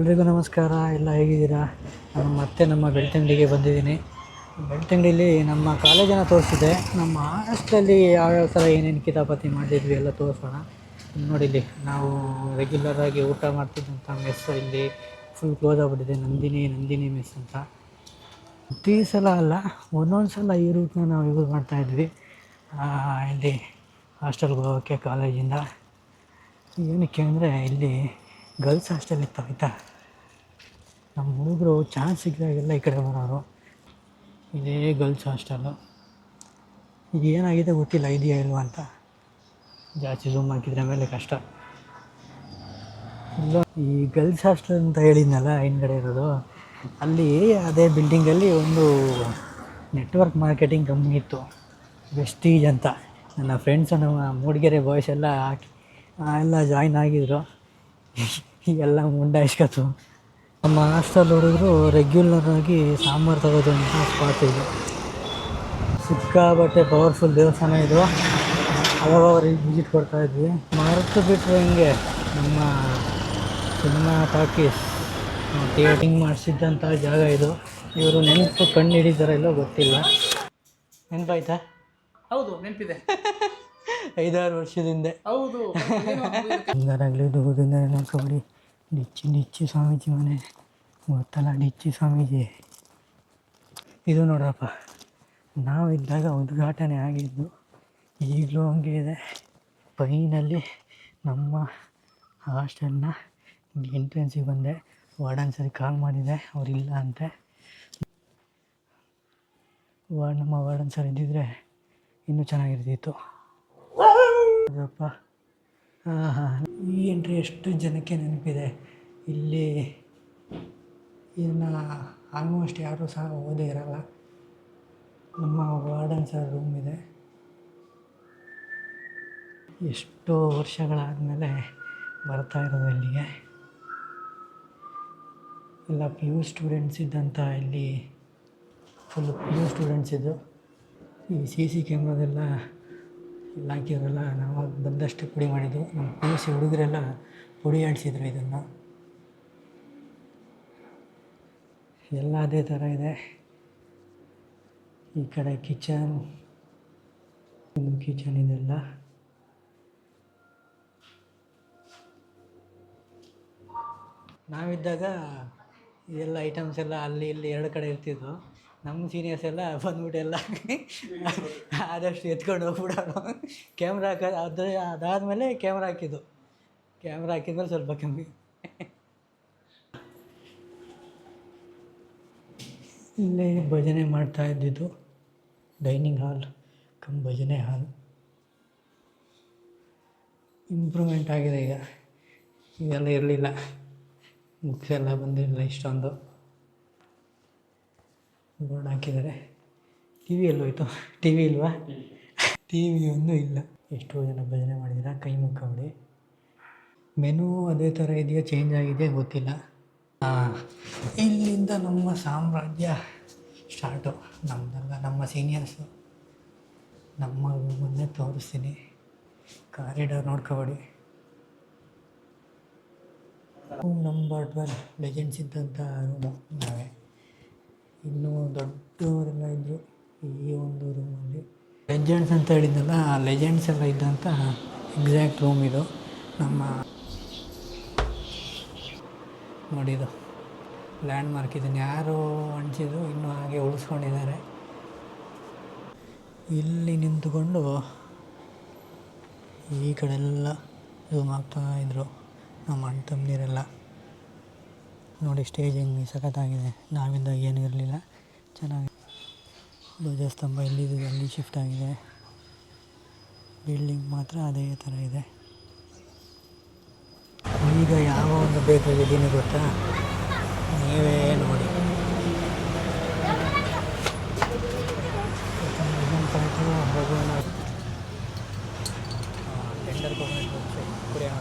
ಎಲ್ರಿಗೂ ನಮಸ್ಕಾರ. ಎಲ್ಲ ಹೇಗಿದ್ದೀರಾ? ನಾನು ಮತ್ತೆ ನಮ್ಮ ಬೆಳ್ತಂಗಡಿಗೆ ಬಂದಿದ್ದೀನಿ. ಬೆಳ್ತಂಗಡಿಲಿ ನಮ್ಮ ಕಾಲೇಜನ್ನು ತೋರಿಸಿದೆ. ನಮ್ಮ ಹಾಸ್ಟೆಲಲ್ಲಿ ಯಾವ್ಯಾವ ಥರ ಏನೇನು ಕಿತಾಪತಿ ಮಾಡಿದ್ವಿ ಎಲ್ಲ ತೋರಿಸೋಣ. ನೋಡಿಲ್ಲಿ ನಾವು ರೆಗ್ಯುಲರಾಗಿ ಊಟ ಮಾಡ್ತಿದ್ದಂಥ ಮೆಸ್ ಇಲ್ಲಿ ಫುಲ್ ಕ್ಲೋಸ್ ಆಗಿಬಿಟ್ಟಿದೆ. ನಂದಿನಿ ಮೆಸ್ ಅಂತ. ಪ್ರತಿ ಸಲ ಅಲ್ಲ, ಒಂದೊಂದು ಸಲ ಈ ರೂಟ್ನ ನಾವು ಯೂಸ್ ಮಾಡ್ತಾಯಿದ್ವಿ ಇಲ್ಲಿ ಹಾಸ್ಟೆಲ್ಗೆ ಹೋಗೋಕ್ಕೆ ಕಾಲೇಜಿಂದ. ಏನಕ್ಕೆ ಅಂದರೆ ಇಲ್ಲಿ ಗರ್ಲ್ಸ್ ಹಾಸ್ಟೆಲ್ ಇತ್ತು ಆಯಿತಾ. ನಮ್ಮ ಹುಡುಗರು ಚಾನ್ಸ್ ಸಿಕ್ಕಿದಾಗೆಲ್ಲ ಈ ಕಡೆ ಬರೋರು. ಇದೇ ಗರ್ಲ್ಸ್ ಹಾಸ್ಟೆಲ್ಲು. ಈಗ ಏನಾಗಿದೆ ಗೊತ್ತಿಲ್ಲ, ಇದೆಯಾ ಇಲ್ವಾ ಅಂತ. ಜಾಸ್ತಿ ಝೂಮ್ ಹಾಕಿದ್ರೆ ಮೇಲೆ ಕಷ್ಟ. ಇಲ್ಲ, ಈ ಗರ್ಲ್ಸ್ ಹಾಸ್ಟೆಲ್ ಅಂತ ಹೇಳಿದ್ನಲ್ಲ ಹಿಂದ್ಗಡೆ ಇರೋದು, ಅಲ್ಲಿ ಅದೇ ಬಿಲ್ಡಿಂಗಲ್ಲಿ ಒಂದು ನೆಟ್ವರ್ಕ್ ಮಾರ್ಕೆಟಿಂಗ್ ಕಂಪ್ನಿ ಇತ್ತು, ವೆಸ್ಟೀಜ್ ಅಂತ. ನನ್ನ ಫ್ರೆಂಡ್ಸು ನಮ್ಮ ಮೂಡಿಗೆರೆ ಬಾಯ್ಸ್ ಎಲ್ಲ ಎಲ್ಲ ಜಾಯ್ನ್ ಆಗಿದ್ರು. ಎಲ್ಲ ಮುಂಡಾಯಿಸ್ಕೊತು. ನಮ್ಮ ಹಾಸ್ಟೆಲ್ ಹುಡುಗರು ರೆಗ್ಯುಲರಾಗಿ ಸಾಂಬಾರು ತಗೋದಂಥ ಸ್ಪಾಟ್ ಇದು. ಸಿಕ್ಕಾಬಟ್ಟೆ ಪವರ್ಫುಲ್ ದೇವಸ್ಥಾನ ಇದು. ಅವಾಗ ವಿಸಿಟ್ ಕೊಡ್ತಾಯಿದ್ವಿ. ಮರೆತು ಬಿಟ್ಟರೆ ಹಿಂಗೆ ನಮ್ಮ ಸಿನಿಮಾ ಟಾಕೀಸ್ ಥಿಯೇಟಿಂಗ್ ಮಾಡಿಸಿದ್ದಂಥ ಜಾಗ ಇದು. ಇವರು ನೆನಪು ಕಣ್ಣು ಹಿಡಿದಾರ ಇಲ್ಲೋ ಗೊತ್ತಿಲ್ಲ. ನೆನಪಾಯ್ತಾ? ಹೌದು, ನೆನಪಿದೆ. 5-6 ವರ್ಷದಿಂದ. ಹೌದು, ಹಿಂಗಾರಾಗಲಿ ದೂರದಿಂದ ನೆನ್ಕೊಬಿಡಿ. ಡಿಚ್ಚಿ ಸ್ವಾಮೀಜಿ ಮನೆ ಗೊತ್ತಲ್ಲ, ಡಿಚ್ಚಿ ಸ್ವಾಮೀಜಿ. ಇದು ನೋಡ್ರಪ್ಪ, ನಾವಿದ್ದಾಗ ಉದ್ಘಾಟನೆ ಆಗಿದ್ದು, ಈಗಲೂ ಹಂಗೆ ಇದೆ. ಫೈನಲ್ಲಿ ನಮ್ಮ ಹಾಸ್ಟೆಲ್ನ ಎಂಟ್ರೆನ್ಸಿಗೆ ಬಂದೆ. ವಾರ್ಡನ್ ಸರಿ ಕಾಲ್ ಮಾಡಿದೆ, ಅವರಿಲ್ಲ ಅಂತೆ. ನಮ್ಮ ವಾರ್ಡನ್ ಸರ್ ಇದ್ದಿದ್ರೆ ಇನ್ನೂ ಚೆನ್ನಾಗಿರ್ತಿತ್ತು. ಅದಪ್ಪ, ಈ ಎಂಟ್ರಿ ಎಷ್ಟು ಜನಕ್ಕೆ ನೆನಪಿದೆ. ಇಲ್ಲಿ ಇದನ್ನು ಆಲ್ಮೋಸ್ಟ್ ಯಾರೂ ಸಹ ಓದೇ ಇರಲ್ಲ. ನಮ್ಮ ವಾರ್ಡನ್ ಸರ್ ರೂಮ್ ಇದೆ. ಎಷ್ಟೋ ವರ್ಷಗಳಾದಮೇಲೆ ಬರ್ತಾ ಇರೋದು ಇಲ್ಲಿಗೆ. ಎಲ್ಲ PU ಸ್ಟೂಡೆಂಟ್ಸ್ ಇದ್ದಂಥ ಇಲ್ಲಿ ಫುಲ್ಲು PU ಸ್ಟೂಡೆಂಟ್ಸ್ ಇದ್ದು. ಈ CC ಕ್ಯಾಮ್ರಾದೆಲ್ಲ ಇಲ್ಲ ಹಾಕಿದ್ರಲ್ಲ, ನಾವು ಬಂದಷ್ಟೇ ಪುಡಿ ಮಾಡಿದ್ದು. ನಮ್ಮ PUC ಹುಡುಗರೆಲ್ಲ ಪುಡಿ ಆಡಿಸಿದ್ರು ಇದನ್ನು. ಎಲ್ಲ ಅದೇ ಥರ ಇದೆ. ಈ ಕಡೆ ಕಿಚನ್, ಇದು ಕಿಚನ್. ಇದೆಲ್ಲ ನಾವಿದ್ದಾಗ ಇದೆಲ್ಲ ಐಟಮ್ಸ್ ಎಲ್ಲ ಅಲ್ಲಿ ಇಲ್ಲಿ 2 ಕಡೆ ಇರ್ತಿದ್ವು. ನಮ್ಮ ಸೀನಿಯರ್ಸ್ ಎಲ್ಲ ಬಂದ್ಬಿಟ್ಟು ಎಲ್ಲ ಆದಷ್ಟು ಎತ್ಕೊಂಡು ಹೋಗ್ಬಿಡೋರು. ಕ್ಯಾಮ್ರಾ ಅದಾದಮೇಲೆ ಕ್ಯಾಮ್ರಾ ಹಾಕಿದ್ಮೇಲೆ ಸ್ವಲ್ಪ ಕಮ್ಮಿ. ಇಲ್ಲೇ ಭಜನೆ ಮಾಡ್ತಾ ಇದ್ದಿದ್ದು. ಡೈನಿಂಗ್ ಹಾಲ್ ಕಮ್ ಭಜನೆ ಹಾಲ್. ಇಂಪ್ರೂವ್ಮೆಂಟ್ ಆಗಿದೆ ಈಗ. ಇದೆಲ್ಲ ಇರಲಿಲ್ಲ, ಬುಕ್ಸ್ ಎಲ್ಲ ಬಂದಿರಲಿಲ್ಲ ಇಷ್ಟೊಂದು. ಬೋರ್ಡ್ ಹಾಕಿದ್ದಾರೆ. TV ಎಲ್ಲೋಯ್ತು? TV ಇಲ್ವಾ? TV ಒಂದು ಇಲ್ಲ. ಎಷ್ಟೋ ಜನ ಭಜನೆ ಮಾಡಿದ್ದೀರಾ, ಕೈ ಮುಕ್ಕೊಬಿಡಿ. ಮೆನು ಅದೇ ಥರ ಇದೆಯಾ, ಚೇಂಜ್ ಆಗಿದೆಯಾ ಗೊತ್ತಿಲ್ಲ. ಇಲ್ಲಿಂದ ನಮ್ಮ ಸಾಮ್ರಾಜ್ಯ ಸ್ಟಾರ್ಟು. ನಮ್ಮದೆಲ್ಲ ನಮ್ಮ ಸೀನಿಯರ್ಸು. ನಮ್ಮ ರೂಮನ್ನೇ ತೋರಿಸ್ತೀನಿ. ಕಾರಿಡಾರ್ ನೋಡ್ಕೊಬೇಡಿ. ರೂಮ್ ನಂಬರ್ 12 ಲೆಜೆಂಡ್ಸ್ ಇದ್ದಂಥ ರೂಮು ನಾವೇ. ಇನ್ನೂ ದೊಡ್ಡವರೆಲ್ಲ ಇದ್ದರು ಈ ಒಂದು ರೂಮಲ್ಲಿ. ಲೆಜೆಂಡ್ಸ್ ಅಂತ ಹೇಳಿದ್ನಲ್ಲ, ಲೆಜೆಂಡ್ಸ್ ಎಲ್ಲ ಇದ್ದಂಥ ಎಕ್ಸಾಕ್ಟ್ ರೂಮ್ ಇದು. ನಮ್ಮ ನೋಡಿದು ಲ್ಯಾಂಡ್ ಮಾರ್ಕ್. ಇದನ್ನು ಯಾರು ಅಂಟಿಸಿದ್ರು, ಇನ್ನೂ ಹಾಗೆ ಉಳಿಸ್ಕೊಂಡಿದ್ದಾರೆ. ಇಲ್ಲಿ ನಿಂತುಕೊಂಡು ಈ ಕಡೆಲ್ಲ ಝೂಮ್ ಆಗ್ತಾಯಿದ್ರು ನಮ್ಮ ಅಣ್ಣ ತಮ್ಮದಿರೆಲ್ಲ. ನೋಡಿ ಸ್ಟೇಜ್ ಹೆಂಗೆ ಸಖತ್ತಾಗಿದೆ. ನಾವಿದ್ದಾಗ ಏನೂ ಇರಲಿಲ್ಲ, ಚೆನ್ನಾಗಿ. ಧ್ವಜಸ್ತಂಭ ಎಲ್ಲಿದೆ ಅಲ್ಲಿ ಶಿಫ್ಟ್ ಆಗಿದೆ. ಬಿಲ್ಡಿಂಗ್ ಮಾತ್ರ ಅದೇ ಥರ ಇದೆ. ಈಗ ಯಾವ ಒಂದು ಬೇಕಾಗಿದ್ದೀನಿ ಗೊತ್ತಾ? ನೀವೇ ನೋಡಿ. ಟೆಂಡರ್ ಕೊಡೋಣ ಕುಡಿಯೋಣ.